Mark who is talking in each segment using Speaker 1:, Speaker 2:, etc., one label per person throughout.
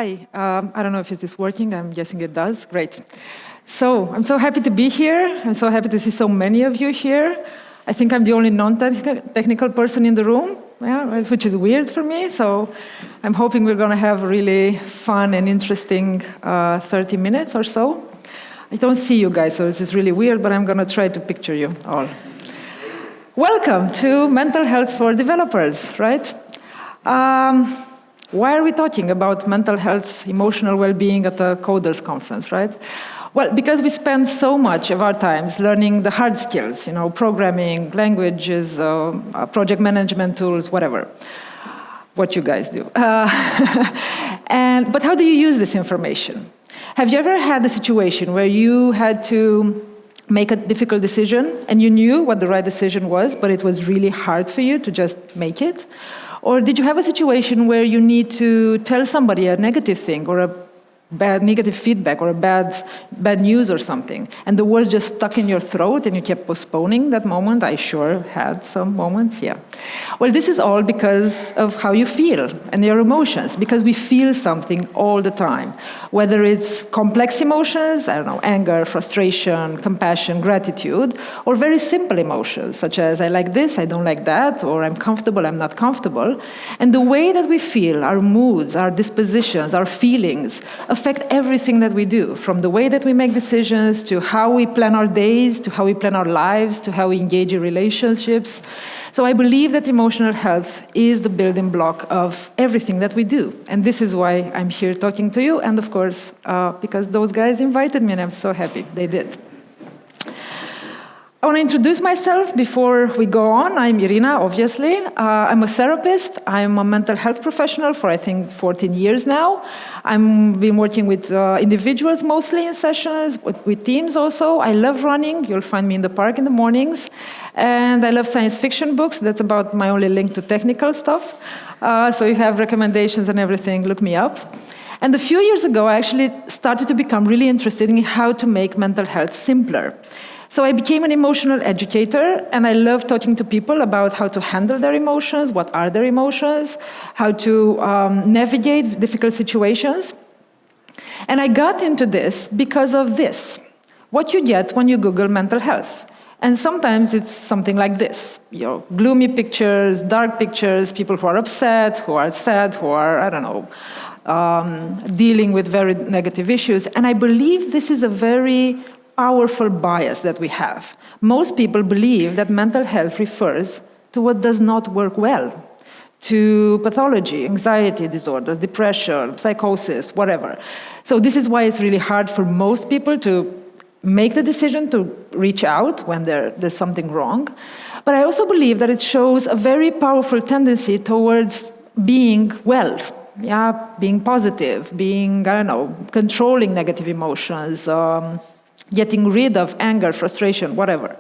Speaker 1: Hi, I don't know if it is working. I'm guessing it does. Great. So I'm so happy to be here. I'm so happy to see so many of you here. I think I'm the only non-technical person in the room, which is weird for me. So I'm hoping we're going to have a really fun and interesting 30 minutes or so. I don't see you guys, so this is really weird, but I'm going to try to picture you all. Welcome to Mental Health for Developers, right? Why are we talking about mental health, emotional well-being at a coders conference, right? Well, because we spend so much of our times learning the hard skills, programming, languages, project management tools, whatever. What you guys do. But how do you use this information? Have you ever had a situation where you had to make a difficult decision and you knew what the right decision was, but it was really hard for you to just make it? Or did you have a situation where you need to tell somebody a negative thing or a bad negative feedback or a bad news or something, and the words just stuck in your throat and you kept postponing that moment? I sure had some moments, yeah. Well, this is all because of how you feel and your emotions, because we feel something all the time. Whether it's complex emotions, I don't know, anger, frustration, compassion, gratitude, or very simple emotions, such as I like this, I don't like that, or I'm comfortable, I'm not comfortable. And the way that we feel, our moods, our dispositions, our feelings, affect everything that we do, from the way that we make decisions, to how we plan our days, to how we plan our lives, to how we engage in relationships. So I believe that emotional health is the building block of everything that we do. And this is why I'm here talking to you, and of course, because those guys invited me, and I'm so happy they did. I want to introduce myself before we go on. I'm Irina, obviously. I'm a therapist. I'm a mental health professional for, I think, 14 years now. I've been working with individuals mostly in sessions, with teams also. I love running. You'll find me in the park in the mornings. And I love science fiction books. That's about my only link to technical stuff. So if you have recommendations and everything, look me up. And a few years ago, I actually started to become really interested in how to make mental health simpler. So I became an emotional educator, and I love talking to people about how to handle their emotions, what are their emotions, how to navigate difficult situations. And I got into this because of this, what you get when you Google mental health. And sometimes it's something like this, gloomy pictures, dark pictures, people who are upset, who are sad, who are, I don't know, dealing with very negative issues. And I believe this is a very powerful bias that we have. Most people believe that mental health refers to what does not work well, to pathology, anxiety disorders, depression, psychosis, whatever. So this is why it's really hard for most people to make the decision to reach out when there's something wrong. But I also believe that it shows a very powerful tendency towards being well, being positive, being, I don't know, controlling negative emotions, getting rid of anger, frustration, whatever.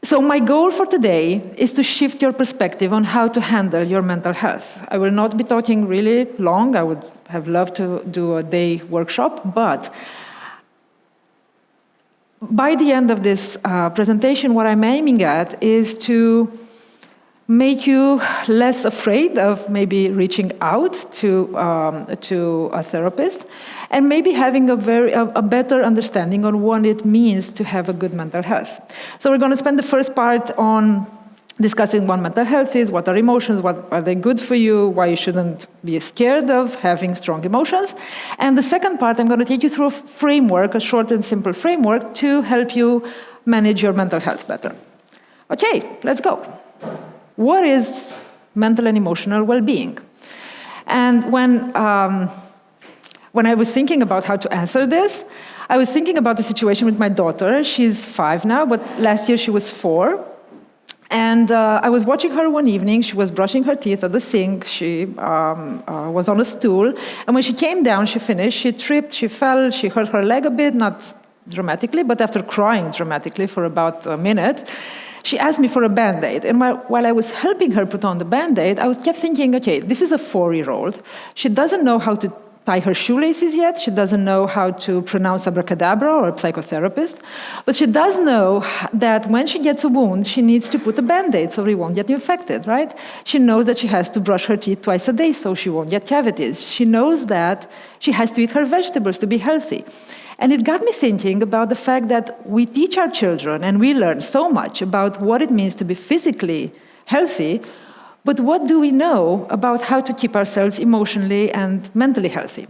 Speaker 1: So my goal for today is to shift your perspective on how to handle your mental health. I will not be talking really long. I would have loved to do a day workshop, but by the end of this presentation, what I'm aiming at is to make you less afraid of maybe reaching out to a therapist, and maybe having a better understanding on what it means to have a good mental health. So we're going to spend the first part on discussing what mental health is, what are emotions, what are they good for you, why you shouldn't be scared of having strong emotions. And the second part, I'm going to take you through a framework, a short and simple framework, to help you manage your mental health better. Okay, let's go. What is mental and emotional well-being? And when I was thinking about how to answer this, I was thinking about the situation with my daughter. She's 5 now, but last year she was 4. And I was watching her one evening. She was brushing her teeth at the sink. She was on a stool. And when she came down, she finished. She tripped, she fell, she hurt her leg a bit, not dramatically, but after crying dramatically for about a minute, she asked me for a Band-Aid. And while I was helping her put on the Band-Aid, I kept thinking, okay, this is a 4-year-old. She doesn't know how to tie her shoelaces yet. She doesn't know how to pronounce abracadabra or a psychotherapist. But she does know that when she gets a wound, she needs to put a Band-Aid so it won't get infected, right? She knows that she has to brush her teeth twice a day so she won't get cavities. She knows that she has to eat her vegetables to be healthy. And it got me thinking about the fact that we teach our children and we learn so much about what it means to be physically healthy, but what do we know about how to keep ourselves emotionally and mentally healthy?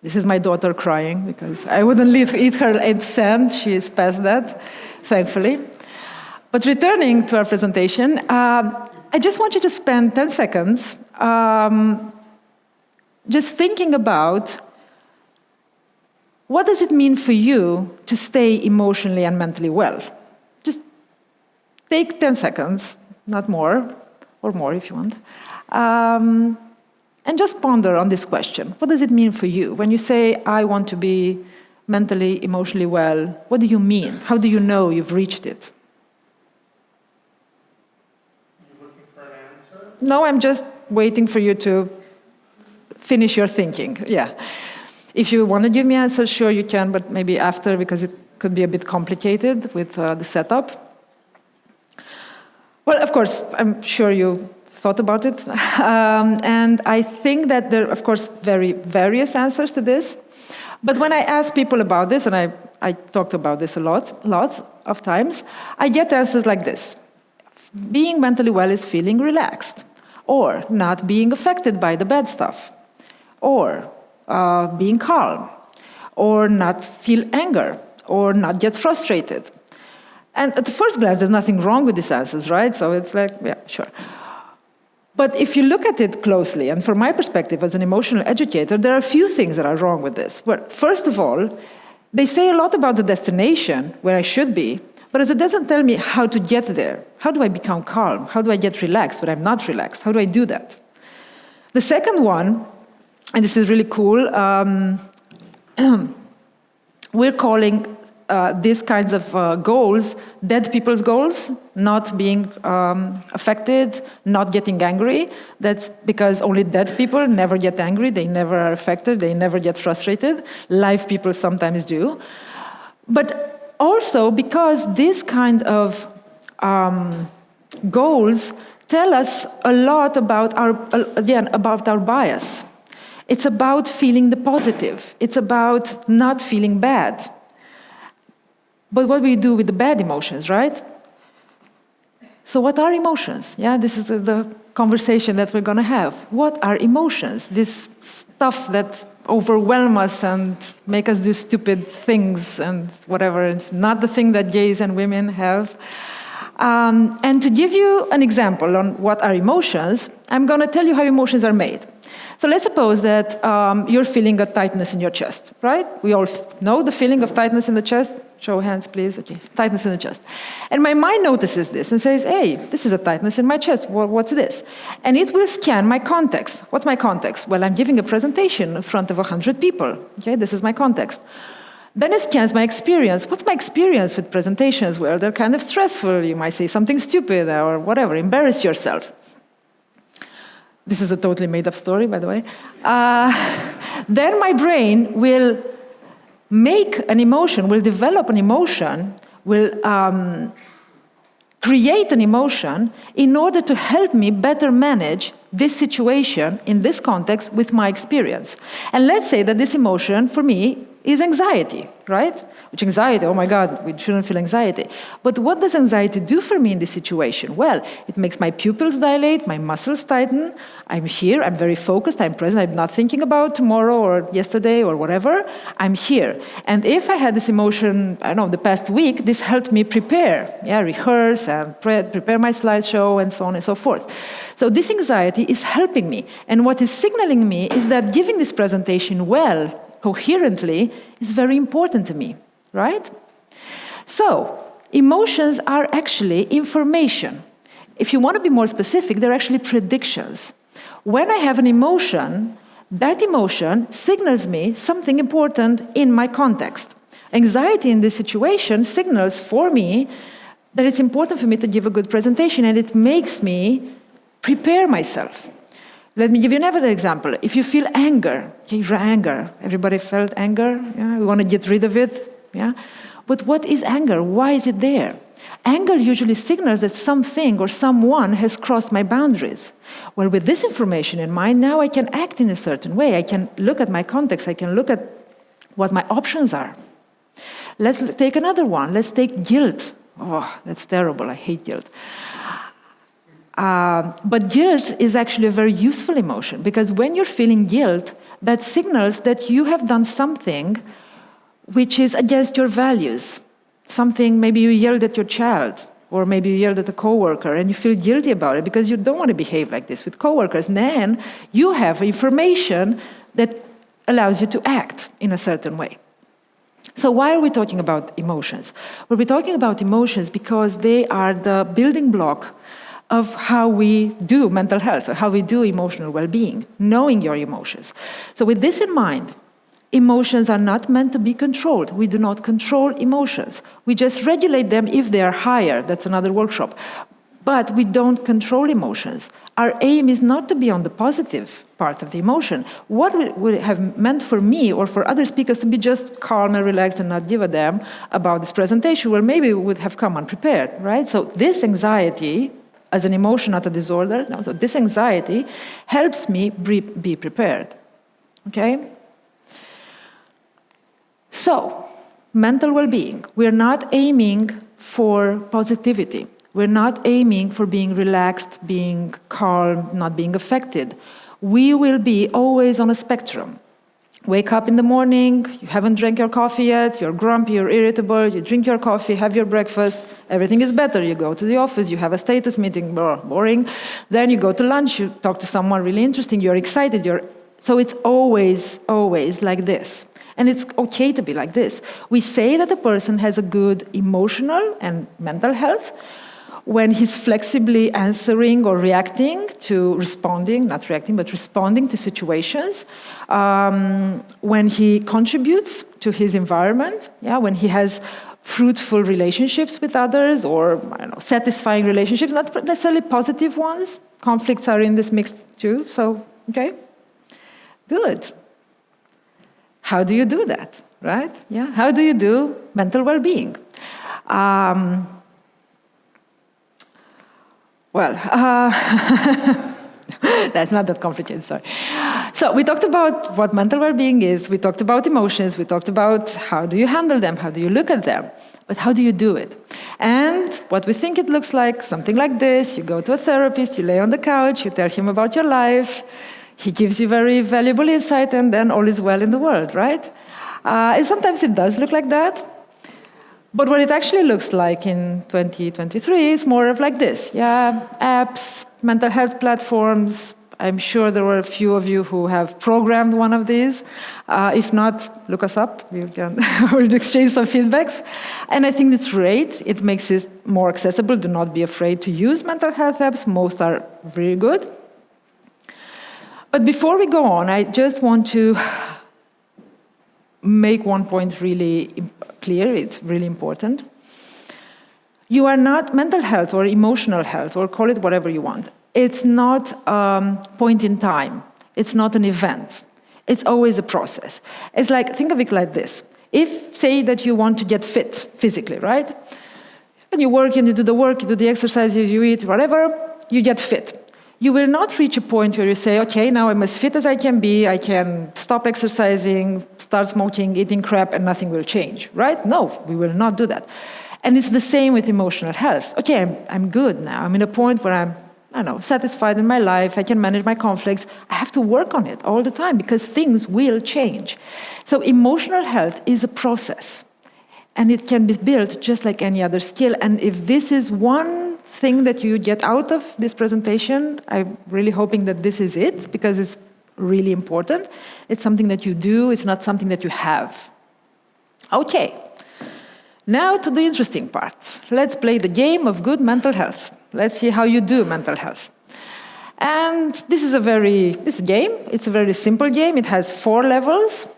Speaker 1: This is my daughter crying because I wouldn't eat her 8 cents. She is past that, thankfully. But returning to our presentation, I just want you to spend 10 seconds just thinking about what does it mean for you to stay emotionally and mentally well? Just take 10 seconds, not more, or more if you want, and just ponder on this question. What does it mean for you? When you say, I want to be mentally, emotionally well, what do you mean? How do you know you've reached it?
Speaker 2: Are you looking for an answer?
Speaker 1: No, I'm just waiting for you to finish your thinking, yeah. If you want to give me answers, sure you can, but maybe after, because it could be a bit complicated with the setup. Well, of course, I'm sure you thought about it. And I think that there are, of course, very various answers to this. But when I ask people about this, and I talked about this lots of times, I get answers like this. Being mentally well is feeling relaxed, or not being affected by the bad stuff, or being calm, or not feel anger, or not get frustrated. And at the first glance, there's nothing wrong with these answers, right? So it's like, yeah, sure. But if you look at it closely, and from my perspective as an emotional educator, there are a few things that are wrong with this. Well, first of all, they say a lot about the destination, where I should be, but it doesn't tell me how to get there. How do I become calm? How do I get relaxed when I'm not relaxed? How do I do that? The second one, and this is really cool, we're calling these kinds of goals dead people's goals, not being affected, not getting angry. That's because only dead people never get angry, they never are affected, they never get frustrated. Live people sometimes do. But also because this kind of goals tell us a lot about our bias. It's about feeling the positive. It's about not feeling bad. But what we do with the bad emotions, right? So what are emotions? Yeah, this is the conversation that we're going to have. What are emotions? This stuff that overwhelm us and make us do stupid things and whatever. It's not the thing that gays and women have. And to give you an example on what are emotions, I'm going to tell you how emotions are made. So let's suppose that you're feeling a tightness in your chest, right? We all know the feeling of tightness in the chest. Show of hands, please. Okay, tightness in the chest. And my mind notices this and says, hey, this is a tightness in my chest. What's this? And it will scan my context. What's my context? Well, I'm giving a presentation in front of 100 people. Okay, this is my context. Then it scans my experience. What's my experience with presentations? Well, they're kind of stressful. You might say something stupid or whatever, embarrass yourself. This is a totally made-up story, by the way. Then my brain will make an emotion, will develop an emotion, will create an emotion in order to help me better manage this situation in this context with my experience. And let's say that this emotion, for me, is anxiety, right? Which anxiety, oh my God, we shouldn't feel anxiety. But what does anxiety do for me in this situation? Well, it makes my pupils dilate, my muscles tighten. I'm here, I'm very focused, I'm present, I'm not thinking about tomorrow or yesterday or whatever. I'm here. And if I had this emotion, I don't know, the past week, this helped me prepare, rehearse and prepare my slideshow and so on and so forth. So this anxiety is helping me. And what is signaling me is that giving this presentation well, coherently, is very important to me, right? So, emotions are actually information. If you want to be more specific, they're actually predictions. When I have an emotion, that emotion signals me something important in my context. Anxiety in this situation signals for me that it's important for me to give a good presentation, and it makes me prepare myself. Let me give you another example. If you feel anger, everybody felt anger? Yeah? We want to get rid of it? Yeah? But what is anger? Why is it there? Anger usually signals that something or someone has crossed my boundaries. Well, with this information in mind, now I can act in a certain way. I can look at my context. I can look at what my options are. Let's take another one. Let's take guilt. Oh, that's terrible. I hate guilt. But guilt is actually a very useful emotion, because when you're feeling guilt, that signals that you have done something which is against your values. Something, maybe you yelled at your child, or maybe you yelled at a coworker, and you feel guilty about it because you don't want to behave like this with coworkers. And then you have information that allows you to act in a certain way. So why are we talking about emotions? Well, we're talking about emotions because they are the building block of how we do mental health, or how we do emotional well-being, knowing your emotions. So with this in mind, emotions are not meant to be controlled. We do not control emotions. We just regulate them if they are higher. That's another workshop. But we don't control emotions. Our aim is not to be on the positive part of the emotion. What would have meant for me or for other speakers to be just calm and relaxed and not give a damn about this presentation, well, maybe we would have come unprepared, right? So this anxiety, as an emotion, not a disorder, so this anxiety helps me be prepared, okay? So, mental well-being. We're not aiming for positivity. We're not aiming for being relaxed, being calm, not being affected. We will be always on a spectrum. Wake up in the morning, you haven't drank your coffee yet, you're grumpy, you're irritable, you drink your coffee, have your breakfast, everything is better. You go to the office, you have a status meeting, boring. Then you go to lunch, you talk to someone really interesting, you're excited. So it's always like this. And it's okay to be like this. We say that a person has a good emotional and mental health when he's flexibly answering or reacting to responding, not reacting, but responding to situations, when he contributes to his environment, when he has fruitful relationships with others, or satisfying relationships, not necessarily positive ones. Conflicts are in this mix too, so, okay, good. How do you do that, right? Yeah, how do you do mental well-being? That's not that complicated, sorry. So we talked about what mental well-being is, we talked about emotions, we talked about how do you handle them, how do you look at them, but how do you do it? And what we think it looks like, something like this: you go to a therapist, you lay on the couch, you tell him about your life, he gives you very valuable insight, and then all is well in the world, right? And sometimes it does look like that. But what it actually looks like in 2023 is more of like this. Yeah, apps, mental health platforms. I'm sure there were a few of you who have programmed one of these. If not, look us up. We'll exchange some feedbacks. And I think it's great. It makes it more accessible. Do not be afraid to use mental health apps. Most are very good. But before we go on, I just want to make one point really clear. It's really important. You are not mental health or emotional health, or call it whatever you want. It's not a point in time. It's not an event. It's always a process. It's like, think of it like this. If, say, that you want to get fit physically, right? And you work and you do the work, you do the exercise, you eat, whatever, you get fit. You will not reach a point where you say, okay, now I'm as fit as I can be, I can stop exercising, start smoking, eating crap, and nothing will change, right? No, we will not do that. And it's the same with emotional health. Okay, I'm good now. I'm in a point where I'm, satisfied in my life, I can manage my conflicts. I have to work on it all the time because things will change. So emotional health is a process, and it can be built just like any other skill. And if this is one thing that you get out of this presentation, I'm really hoping that this is it, because it's really important. It's something that you do, it's not something that you have. Okay, now to the interesting part. Let's play the game of good mental health. Let's see how you do mental health. And this game, it's a very simple game. It has 4 levels.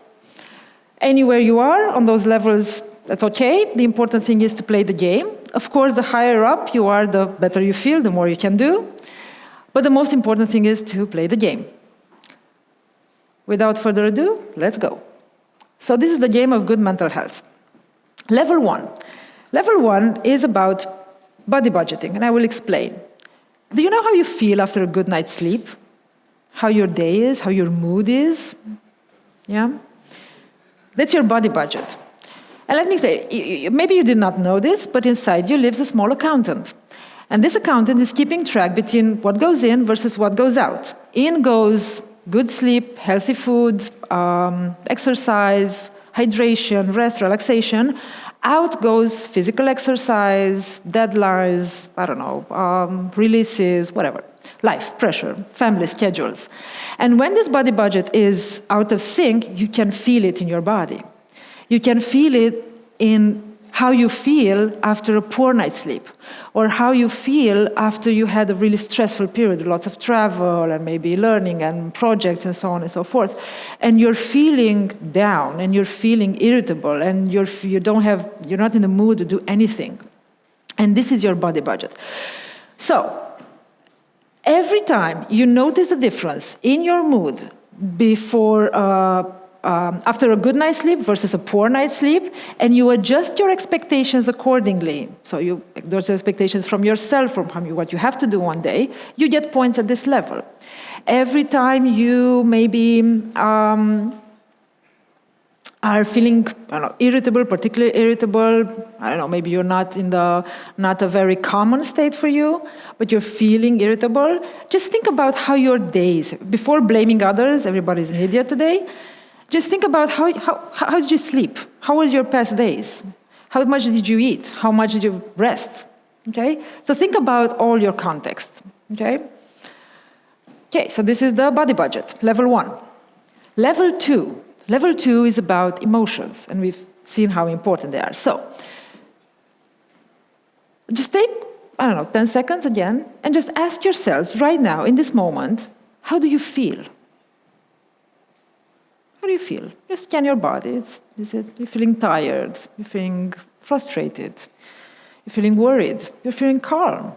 Speaker 1: Anywhere you are on those levels, that's okay. The important thing is to play the game. Of course, the higher up you are, the better you feel, the more you can do. But the most important thing is to play the game. Without further ado, let's go. So this is the game of good mental health. Level 1. Level 1 is about body budgeting, and I will explain. Do you know how you feel after a good night's sleep? How your day is, how your mood is? Yeah? That's your body budget. And let me say, maybe you did not know this, but inside you lives a small accountant. And this accountant is keeping track between what goes in versus what goes out. In goes good sleep, healthy food, exercise, hydration, rest, relaxation. Out goes physical exercise, deadlines, I don't know, releases, whatever. Life, pressure, family schedules. And when this body budget is out of sync, you can feel it in your body. You can feel it in how you feel after a poor night's sleep, or how you feel after you had a really stressful period, lots of travel and maybe learning and projects and so on and so forth. And you're feeling down and you're feeling irritable and you're not in the mood to do anything. And this is your body budget. So, every time you notice the difference in your mood after a good night's sleep versus a poor night's sleep, and you adjust your expectations accordingly, so you adjust your expectations from yourself, from what you have to do one day, you get points at this level. Every time you maybe are feeling, irritable, particularly irritable, maybe you're not a very common state for you, but you're feeling irritable, just think about how your days, before blaming others, everybody's an idiot today, just think about how did you sleep? How was your past days? How much did you eat? How much did you rest? Okay? So think about all your context. Okay? Okay, so this is the body budget, level 1. Level 2. Level 2 is about emotions, and we've seen how important they are. So, just take, 10 seconds again, and just ask yourselves right now, in this moment, how do you feel? How do you feel? Just scan your body. You're feeling tired? You're feeling frustrated? You're feeling worried? You're feeling calm?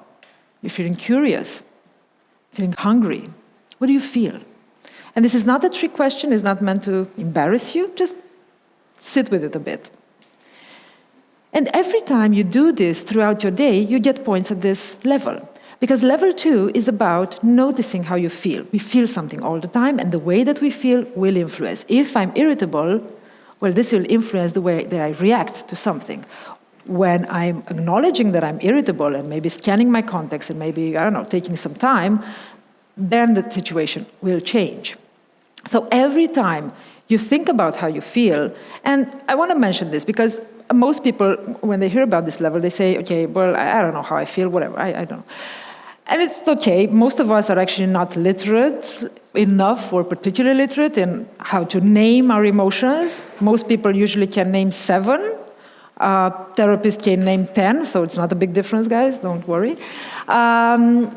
Speaker 1: You're feeling curious? Feeling hungry? What do you feel? And this is not a trick question. It's not meant to embarrass you. Just sit with it a bit. And every time you do this throughout your day, you get points at this level. Because level 2 is about noticing how you feel. We feel something all the time, and the way that we feel will influence. If I'm irritable, well, this will influence the way that I react to something. When I'm acknowledging that I'm irritable and maybe scanning my context and maybe, taking some time, then the situation will change. So every time you think about how you feel, and I want to mention this because most people, when they hear about this level, they say, okay, well, I don't know how I feel, whatever, I don't know. And it's okay. Most of us are actually not literate enough or particularly literate in how to name our emotions. Most people usually can name 7. Therapists can name 10, so it's not a big difference, guys. Don't worry. And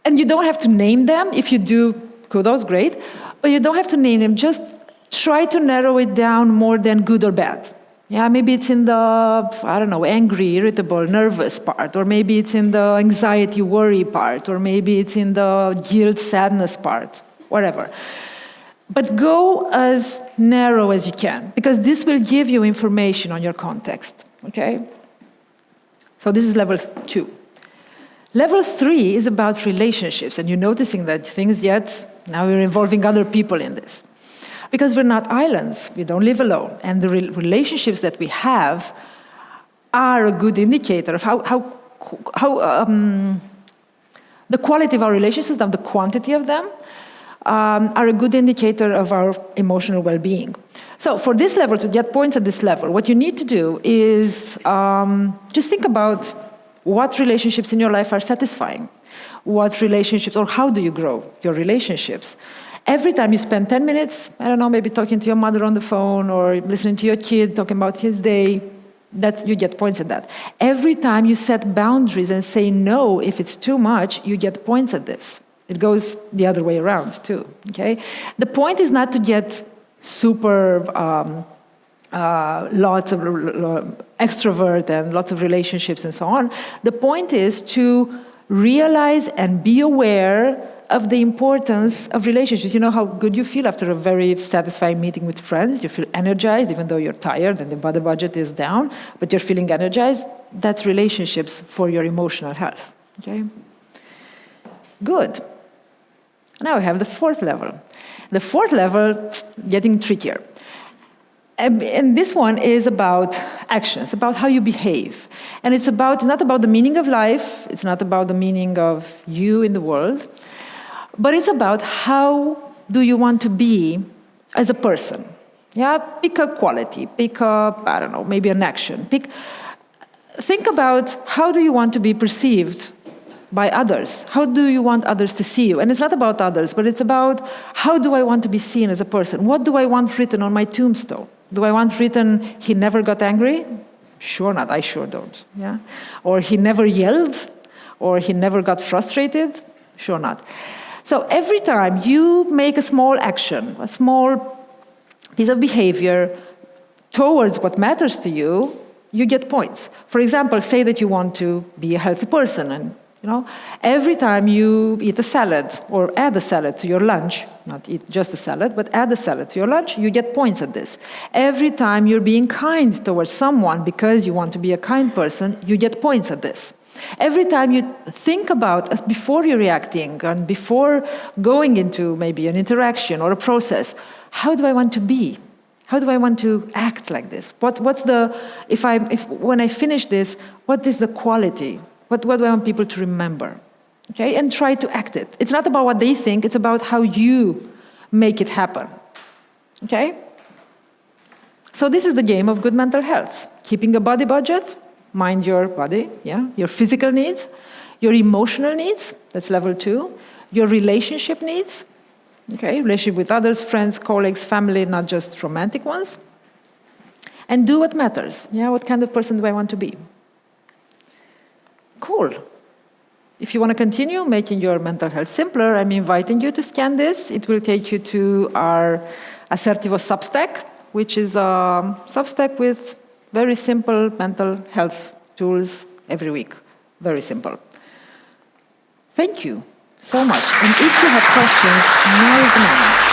Speaker 1: you don't have to name them. If you do, kudos, great. But you don't have to name them. Just try to narrow it down more than good or bad. Yeah, maybe it's in the, angry, irritable, nervous part, or maybe it's in the anxiety, worry part, or maybe it's in the guilt, sadness part, whatever. But go as narrow as you can, because this will give you information on your context, okay? So this is level 2. Level 3 is about relationships, and you're noticing that things now we're involving other people in this. Because we're not islands, we don't live alone. And the relationships that we have are a good indicator of how the quality of our relationships and the quantity of them are a good indicator of our emotional well-being. So for this level, to get points at this level, what you need to do is just think about what relationships in your life are satisfying. What relationships, or how do you grow your relationships? Every time you spend 10 minutes, maybe talking to your mother on the phone or listening to your kid, talking about his day, you get points at that. Every time you set boundaries and say no if it's too much, you get points at this. It goes the other way around too, okay? The point is not to get super lots of extrovert and lots of relationships and so on. The point is to realize and be aware of the importance of relationships. You know how good you feel after a very satisfying meeting with friends? You feel energized, even though you're tired and the body budget is down, but you're feeling energized. That's relationships for your emotional health. Okay? Good. Now we have the fourth level. The fourth level, getting trickier. And this one is about actions, about how you behave. And it's not about the meaning of life, it's not about the meaning of you in the world, but it's about how do you want to be as a person. Yeah, pick a quality, pick a, I don't know, maybe an action. Think about how do you want to be perceived by others? How do you want others to see you? And it's not about others, but it's about how do I want to be seen as a person? What do I want written on my tombstone? Do I want written, he never got angry? Sure not, I sure don't. Yeah? Or he never yelled? Or he never got frustrated? Sure not. So every time you make a small action, a small piece of behavior towards what matters to you, you get points. For example, say that you want to be a healthy person, and every time you eat a salad or add a salad to your lunch, not eat just a salad, but add a salad to your lunch, you get points at this. Every time you're being kind towards someone because you want to be a kind person, you get points at this. Every time you think about, before you're reacting and before going into maybe an interaction or a process, how do I want to be? How do I want to act like this? When I finish this, what is the quality? What do I want people to remember? Okay, and try to act it. It's not about what they think, it's about how you make it happen. Okay? So this is the game of good mental health. Keeping a body budget, mind your body, your physical needs, your emotional needs, that's level 2, your relationship needs, okay, relationship with others, friends, colleagues, family, not just romantic ones, and do what matters. What kind of person do I want to be? Cool. If you want to continue making your mental health simpler, I'm inviting you to scan this. It will take you to our Assertivo Substack, which is a Substack with very simple mental health tools every week. Very simple. Thank you so much. And if you have questions, now is the moment.